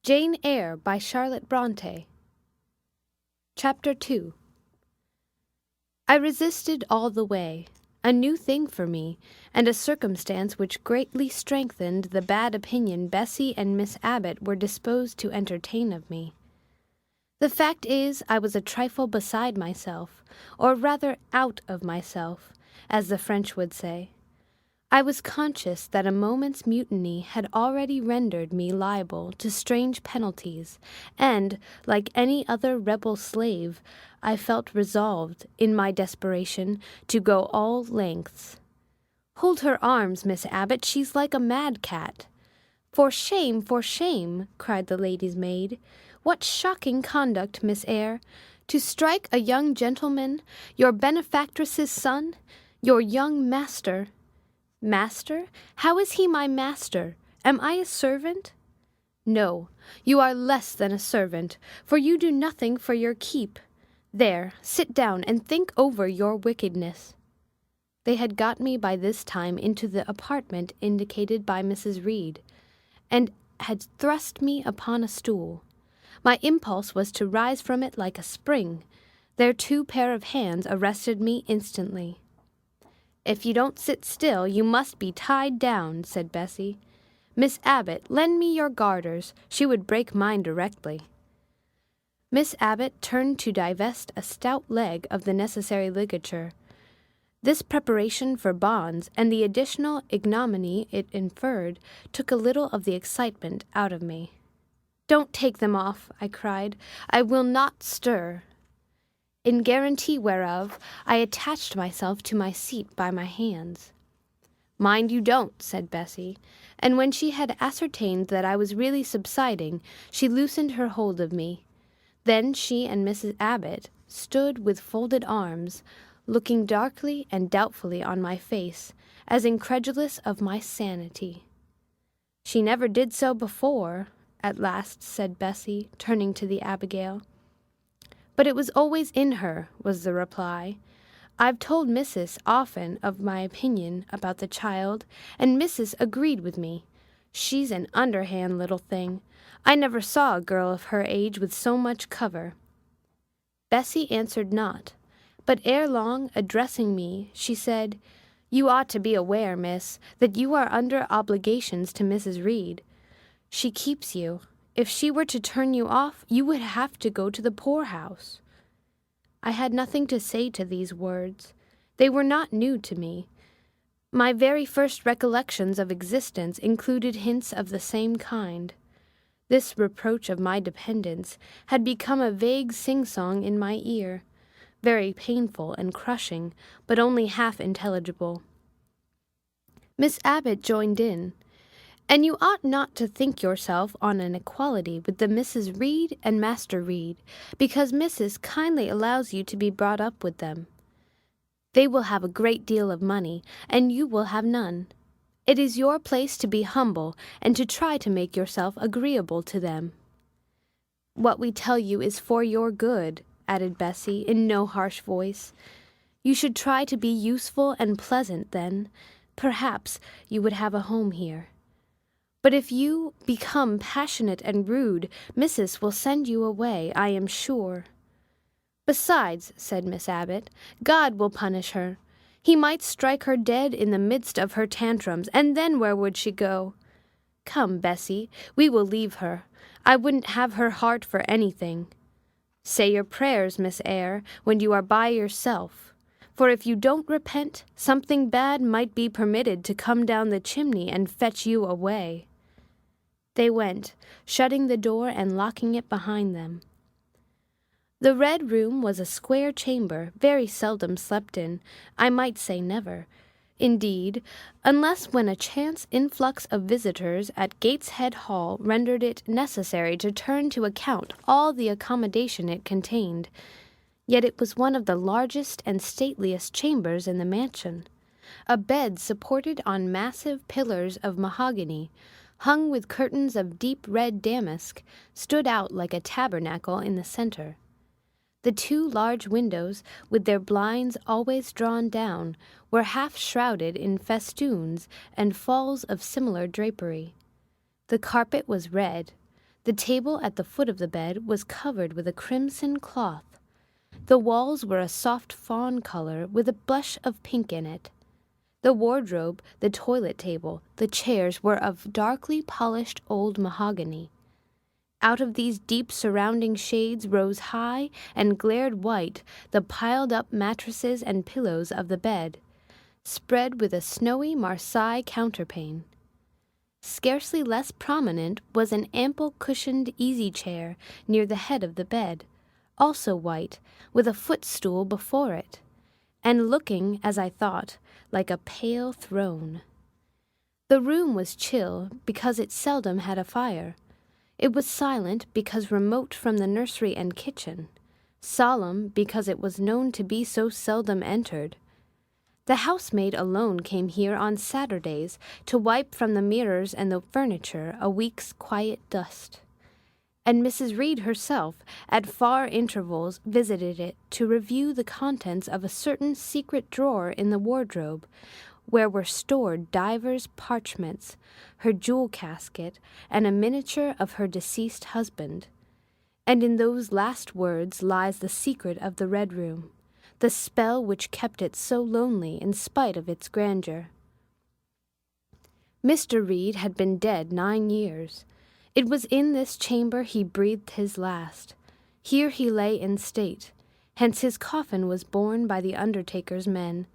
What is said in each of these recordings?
Jane Eyre by Charlotte Brontë. Chapter 2. I resisted all the way, a new thing for me, and a circumstance which greatly strengthened the bad opinion Bessie and Miss Abbott were disposed to entertain of me. The fact is, I was a trifle beside myself, or rather out of myself, as the French would say. I was conscious that a moment's mutiny had already rendered me liable to strange penalties, and, like any other rebel slave, I felt resolved, in my desperation, to go all lengths. "Hold her arms, Miss Abbott, she's like a mad cat." For shame, cried the lady's maid. "What shocking conduct, Miss Eyre! To strike a young gentleman, your benefactress's son, your young master." "Master? How is he my master? Am I a servant?" "No, you are less than a servant, for you do nothing for your keep. There, sit down and think over your wickedness." They had got me by this time into the apartment indicated by Mrs. Reed, and had thrust me upon a stool. My impulse was to rise from it like a spring. Their two pair of hands arrested me instantly. "If you don't sit still, you must be tied down," said Bessie. "Miss Abbott, lend me your garters. She would break mine directly." Miss Abbott turned to divest a stout leg of the necessary ligature. This preparation for bonds, and the additional ignominy it inferred, took a little of the excitement out of me. "Don't take them off," I cried. "I will not stir." In guarantee whereof, I attached myself to my seat by my hands. "Mind you don't," said Bessie, and when she had ascertained that I was really subsiding, she loosened her hold of me. Then she and Mrs. Abbott stood with folded arms, looking darkly and doubtfully on my face, as incredulous of my sanity. "She never did so before," at last said Bessie, turning to the Abigail. "But it was always in her," was the reply. "I've told Mrs. often of my opinion about the child, and Mrs. agreed with me. She's an underhand little thing. I never saw a girl of her age with so much cover." Bessie answered not, but ere long, addressing me, she said, "You ought to be aware, miss, that you are under obligations to Mrs. Reed. She keeps you. If she were to turn you off, you would have to go to the poorhouse." I had nothing to say to these words. They were not new to me. My very first recollections of existence included hints of the same kind. This reproach of my dependence had become a vague sing-song in my ear, very painful and crushing, but only half intelligible. Miss Abbott joined in. "And you ought not to think yourself on an equality with the Mrs. Reed and Master Reed, because Mrs. kindly allows you to be brought up with them. They will have a great deal of money, and you will have none. It is your place to be humble, and to try to make yourself agreeable to them." "What we tell you is for your good," added Bessie, in no harsh voice. "You should try to be useful and pleasant, then. Perhaps you would have a home here. But if you become passionate and rude, Mrs. will send you away, I am sure." "Besides," said Miss Abbott, "God will punish her. He might strike her dead in the midst of her tantrums, and then where would she go? Come, Bessie, we will leave her. I wouldn't have her heart for anything. Say your prayers, Miss Eyre, when you are by yourself. For if you don't repent, something bad might be permitted to come down the chimney and fetch you away." They went, shutting the door and locking it behind them. The Red Room was a square chamber, very seldom slept in, I might say never, indeed, unless when a chance influx of visitors at Gateshead Hall rendered it necessary to turn to account all the accommodation it contained. Yet it was one of the largest and stateliest chambers in the mansion. A bed supported on massive pillars of mahogany, hung with curtains of deep red damask, stood out like a tabernacle in the center. The two large windows, with their blinds always drawn down, were half shrouded in festoons and falls of similar drapery. The carpet was red. The table at the foot of the bed was covered with a crimson cloth. The walls were a soft fawn color with a blush of pink in it. The wardrobe, the toilet table, the chairs were of darkly polished old mahogany. Out of these deep surrounding shades rose high and glared white the piled-up mattresses and pillows of the bed, spread with a snowy Marseille counterpane. Scarcely less prominent was an ample cushioned easy-chair near the head of the bed, also white, with a footstool before it, and looking, as I thought, like a pale throne. The room was chill because it seldom had a fire. It was silent because remote from the nursery and kitchen, solemn because it was known to be so seldom entered. The housemaid alone came here on Saturdays to wipe from the mirrors and the furniture a week's quiet dust. And Mrs. Reed herself, at far intervals, visited it to review the contents of a certain secret drawer in the wardrobe, where were stored divers parchments, her jewel casket, and a miniature of her deceased husband. And in those last words lies the secret of the Red Room, the spell which kept it so lonely in spite of its grandeur. Mr. Reed had been dead 9 years. It was in this chamber he breathed his last. Here he lay in state. Hence his coffin was borne by the undertaker's men.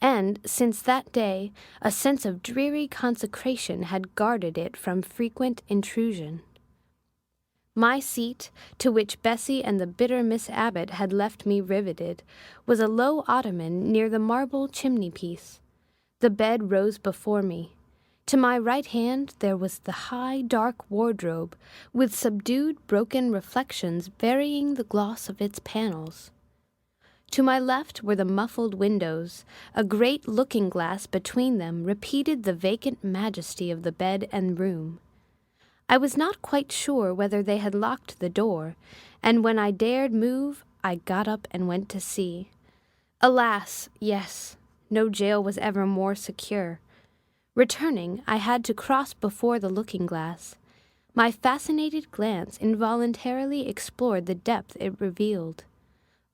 And, since that day, a sense of dreary consecration had guarded it from frequent intrusion. My seat, to which Bessie and the bitter Miss Abbott had left me riveted, was a low ottoman near the marble chimney-piece. The bed rose before me. To my right hand there was the high, dark wardrobe, with subdued, broken reflections varying the gloss of its panels. To my left were the muffled windows. A great looking-glass between them repeated the vacant majesty of the bed and room. I was not quite sure whether they had locked the door, and when I dared move, I got up and went to see. Alas, yes, no jail was ever more secure. Returning, I had to cross before the looking-glass. My fascinated glance involuntarily explored the depth it revealed.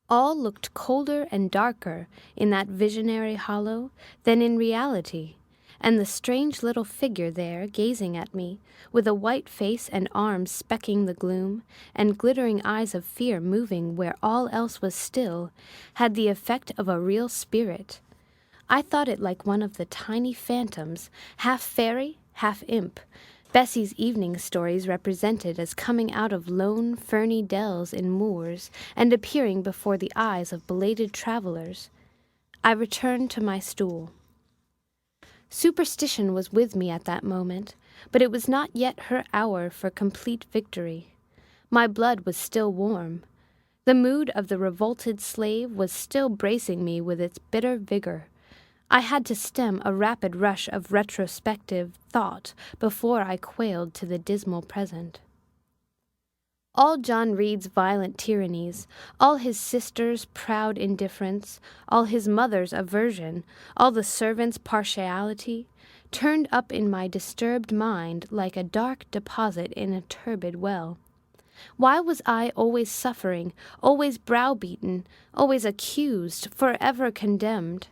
All looked colder and darker in that visionary hollow than in reality, and the strange little figure there gazing at me, with a white face and arms specking the gloom, and glittering eyes of fear moving where all else was still, had the effect of a real spirit. I thought it like one of the tiny phantoms, half fairy, half imp, Bessie's evening stories represented as coming out of lone, ferny dells in moors and appearing before the eyes of belated travelers. I returned to my stool. Superstition was with me at that moment, but it was not yet her hour for complete victory. My blood was still warm. The mood of the revolted slave was still bracing me with its bitter vigor. I had to stem a rapid rush of retrospective thought before I quailed to the dismal present. All John Reed's violent tyrannies, all his sister's proud indifference, all his mother's aversion, all the servants' partiality, turned up in my disturbed mind like a dark deposit in a turbid well. Why was I always suffering, always browbeaten, always accused, forever condemned?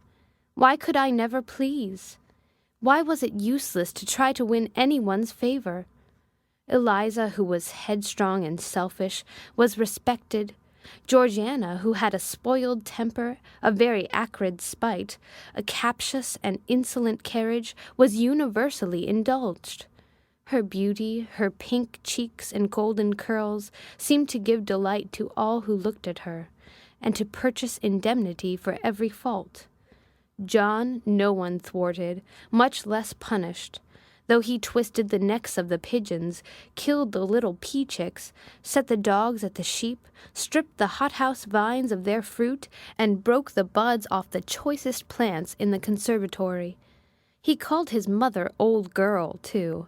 Why could I never please? Why was it useless to try to win anyone's favor? Eliza, who was headstrong and selfish, was respected. Georgiana, who had a spoiled temper, a very acrid spite, a captious and insolent carriage, was universally indulged. Her beauty, her pink cheeks and golden curls seemed to give delight to all who looked at her, and to purchase indemnity for every fault. John no one thwarted, much less punished, though he twisted the necks of the pigeons, killed the little pea-chicks, set the dogs at the sheep, stripped the hothouse vines of their fruit, and broke the buds off the choicest plants in the conservatory. He called his mother old girl, too.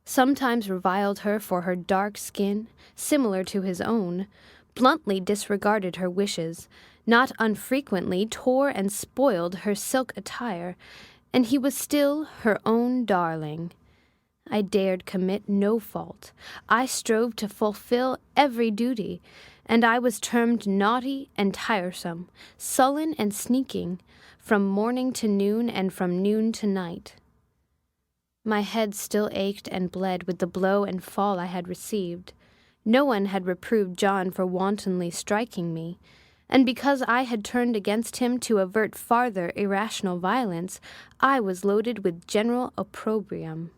Sometimes reviled her for her dark skin, similar to his own, bluntly disregarded her wishes, not unfrequently tore and spoiled her silk attire, and he was still her own darling. I dared commit no fault. I strove to fulfill every duty, and I was termed naughty and tiresome, sullen and sneaking, from morning to noon and from noon to night. My head still ached and bled with the blow and fall I had received. No one had reproved John for wantonly striking me, and because I had turned against him to avert farther irrational violence, I was loaded with general opprobrium.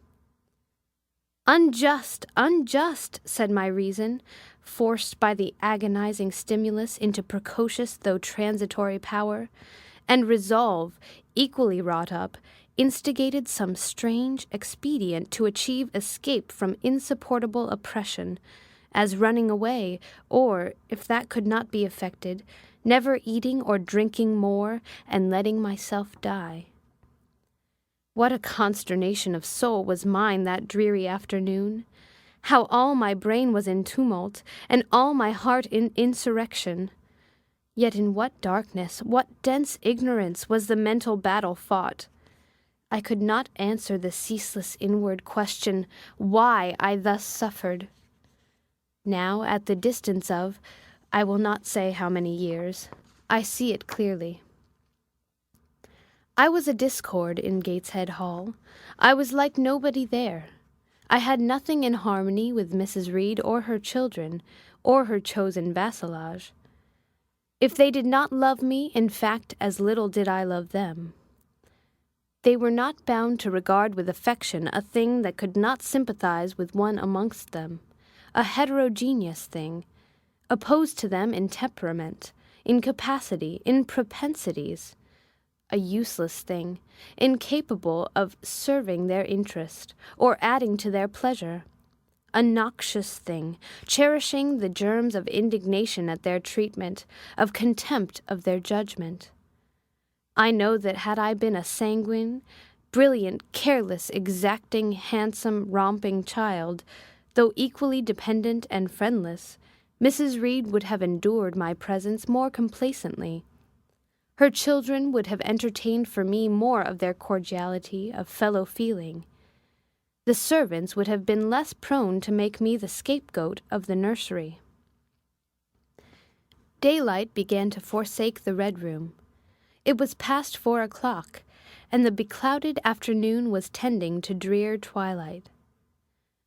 "Unjust, unjust," said my reason, forced by the agonizing stimulus into precocious though transitory power, and resolve, equally wrought up, instigated some strange expedient to achieve escape from insupportable oppression, as running away, or, if that could not be effected, never eating or drinking more, and letting myself die. What a consternation of soul was mine that dreary afternoon! How all my brain was in tumult, and all my heart in insurrection! Yet in what darkness, what dense ignorance was the mental battle fought! I could not answer the ceaseless inward question, why I thus suffered. Now, at the distance of, I will not say how many years, I see it clearly. I was a discord in Gateshead Hall. I was like nobody there. I had nothing in harmony with Mrs. Reed or her children, or her chosen vassalage. If they did not love me, in fact, as little did I love them. They were not bound to regard with affection a thing that could not sympathize with one amongst them, a heterogeneous thing, opposed to them in temperament, in capacity, in propensities, a useless thing, incapable of serving their interest or adding to their pleasure, a noxious thing, cherishing the germs of indignation at their treatment, of contempt of their judgment. I know that had I been a sanguine, brilliant, careless, exacting, handsome, romping child, though equally dependent and friendless, Mrs. Reed would have endured my presence more complacently. Her children would have entertained for me more of their cordiality of fellow-feeling. The servants would have been less prone to make me the scapegoat of the nursery. Daylight began to forsake the Red Room. It was past 4 o'clock, and the beclouded afternoon was tending to drear twilight.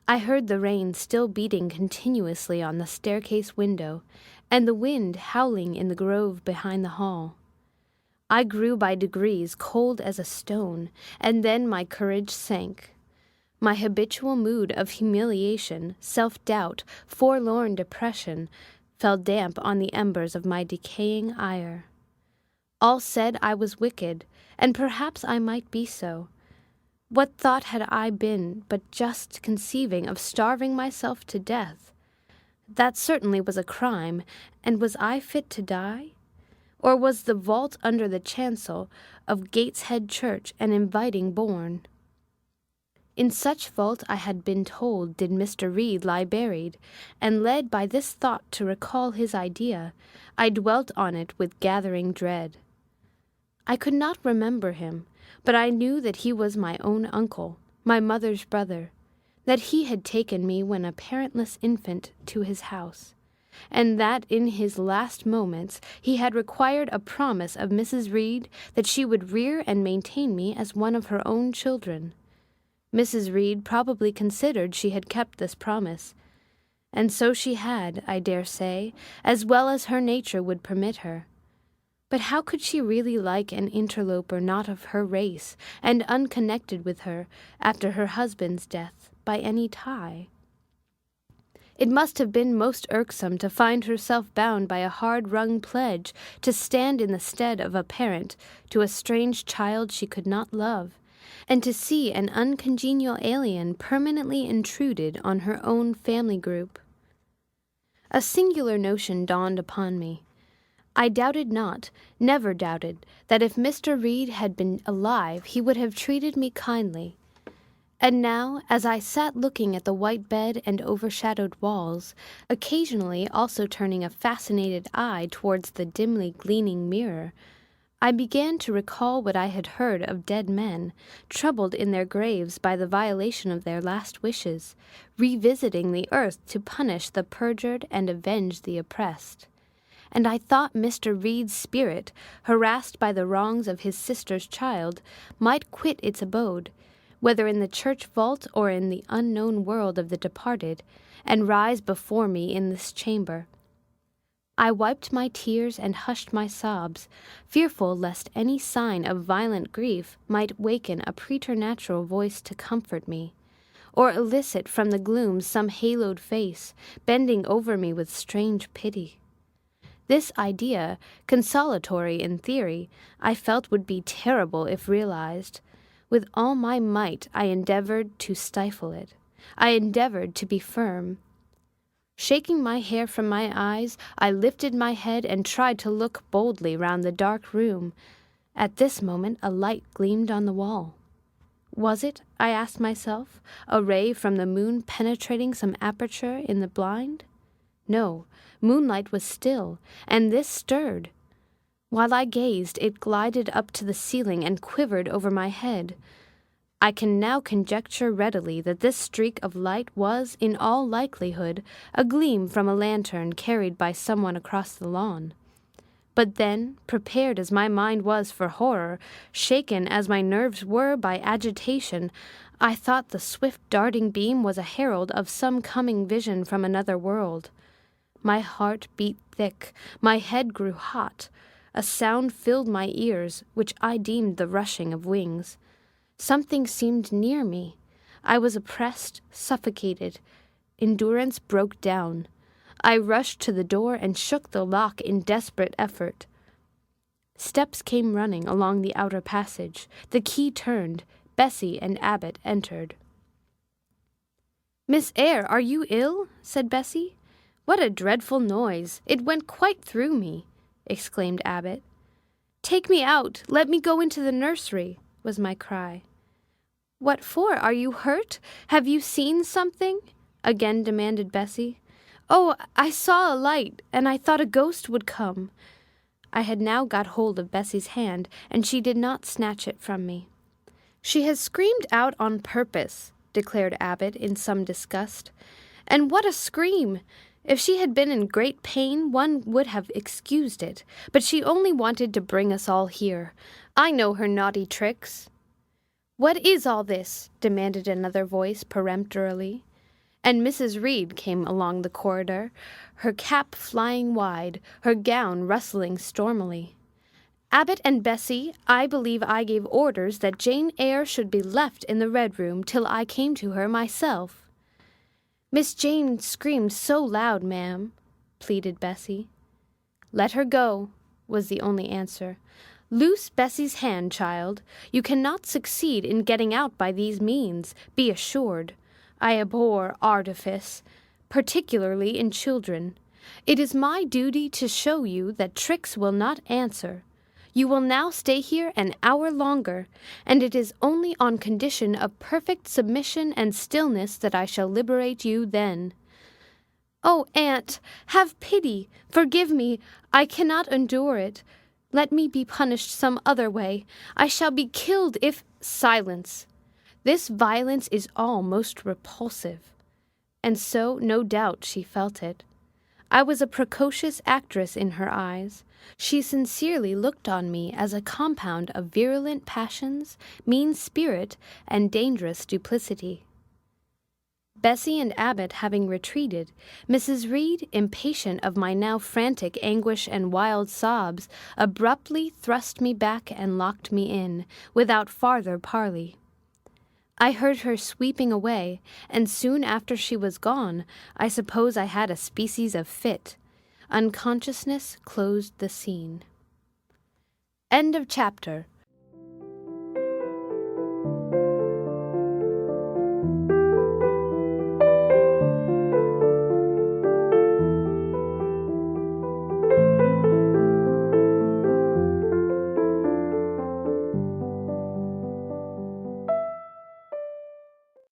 I heard the rain still beating continuously on the staircase window, and the wind howling in the grove behind the hall. I grew by degrees cold as a stone, and then my courage sank. My habitual mood of humiliation, self-doubt, forlorn depression fell damp on the embers of my decaying ire. All said I was wicked, and perhaps I might be so. What thought had I been but just conceiving of starving myself to death? That certainly was a crime, and was I fit to die? Or was the vault under the chancel of Gateshead Church an inviting bourne? In such vault I had been told did Mr. Reed lie buried, and led by this thought to recall his idea, I dwelt on it with gathering dread. I could not remember him, but I knew that he was my own uncle, my mother's brother, that he had taken me when a parentless infant to his house, and that in his last moments he had required a promise of Mrs. Reed that she would rear and maintain me as one of her own children. Mrs. Reed probably considered she had kept this promise, and so she had, I dare say, as well as her nature would permit her. But how could she really like an interloper not of her race, and unconnected with her, after her husband's death, by any tie? It must have been most irksome to find herself bound by a hard-wrung pledge to stand in the stead of a parent to a strange child she could not love, and to see an uncongenial alien permanently intruded on her own family group. A singular notion dawned upon me. I doubted not, never doubted, that if Mr. Reed had been alive he would have treated me kindly. And now, as I sat looking at the white bed and overshadowed walls, occasionally also turning a fascinated eye towards the dimly gleaming mirror, I began to recall what I had heard of dead men, troubled in their graves by the violation of their last wishes, revisiting the earth to punish the perjured and avenge the oppressed. And I thought Mr. Reed's spirit, harassed by the wrongs of his sister's child, might quit its abode, whether in the church vault or in the unknown world of the departed, and rise before me in this chamber. I wiped my tears and hushed my sobs, fearful lest any sign of violent grief might waken a preternatural voice to comfort me, or elicit from the gloom some haloed face, bending over me with strange pity. This idea, consolatory in theory, I felt would be terrible if realized. With all my might I endeavored to stifle it. I endeavored to be firm. Shaking my hair from my eyes, I lifted my head and tried to look boldly round the dark room. At this moment a light gleamed on the wall. Was it, I asked myself, a ray from the moon penetrating some aperture in the blind? No, moonlight was still, and this stirred. While I gazed, it glided up to the ceiling and quivered over my head. I can now conjecture readily that this streak of light was, in all likelihood, a gleam from a lantern carried by someone across the lawn. But then, prepared as my mind was for horror, shaken as my nerves were by agitation, I thought the swift darting beam was a herald of some coming vision from another world. My heart beat thick, my head grew hot. A sound filled my ears, which I deemed the rushing of wings. Something seemed near me. I was oppressed, suffocated. Endurance broke down. I rushed to the door and shook the lock in desperate effort. Steps came running along the outer passage. The key turned. Bessie and Abbott entered. "Miss Eyre, are you ill?" said Bessie. "What a dreadful noise! It went quite through me," exclaimed Abbott. "Take me out! Let me go into the nursery," was my cry. "What for? Are you hurt? Have you seen something?" again demanded Bessie. "Oh, I saw a light, and I thought a ghost would come." I had now got hold of Bessie's hand, and she did not snatch it from me. "She has screamed out on purpose," declared Abbott in some disgust. "And what a scream! If she had been in great pain, one would have excused it, but she only wanted to bring us all here. I know her naughty tricks." "What is all this?" demanded another voice peremptorily. And Mrs. Reed came along the corridor, her cap flying wide, her gown rustling stormily. "Abbott and Bessie, I believe I gave orders that Jane Eyre should be left in the Red Room till I came to her myself." "Miss Jane screamed so loud, ma'am," pleaded Bessie. "Let her go," was the only answer. "Loose Bessie's hand, child. You cannot succeed in getting out by these means, be assured. I abhor artifice, particularly in children. It is my duty to show you that tricks will not answer. You will now stay here an hour longer, and it is only on condition of perfect submission and stillness that I shall liberate you then." "Oh, aunt, have pity! Forgive me! I cannot endure it. Let me be punished some other way. I shall be killed if—" "Silence! This violence is all most repulsive." And so, no doubt, she felt it. I was a precocious actress in her eyes. She sincerely looked on me as a compound of virulent passions, mean spirit, and dangerous duplicity. Bessie and Abbott having retreated, Mrs. Reed, impatient of my now frantic anguish and wild sobs, abruptly thrust me back and locked me in, without farther parley. I heard her sweeping away, and soon after she was gone, I suppose I had a species of fit. Unconsciousness closed the scene. End of chapter.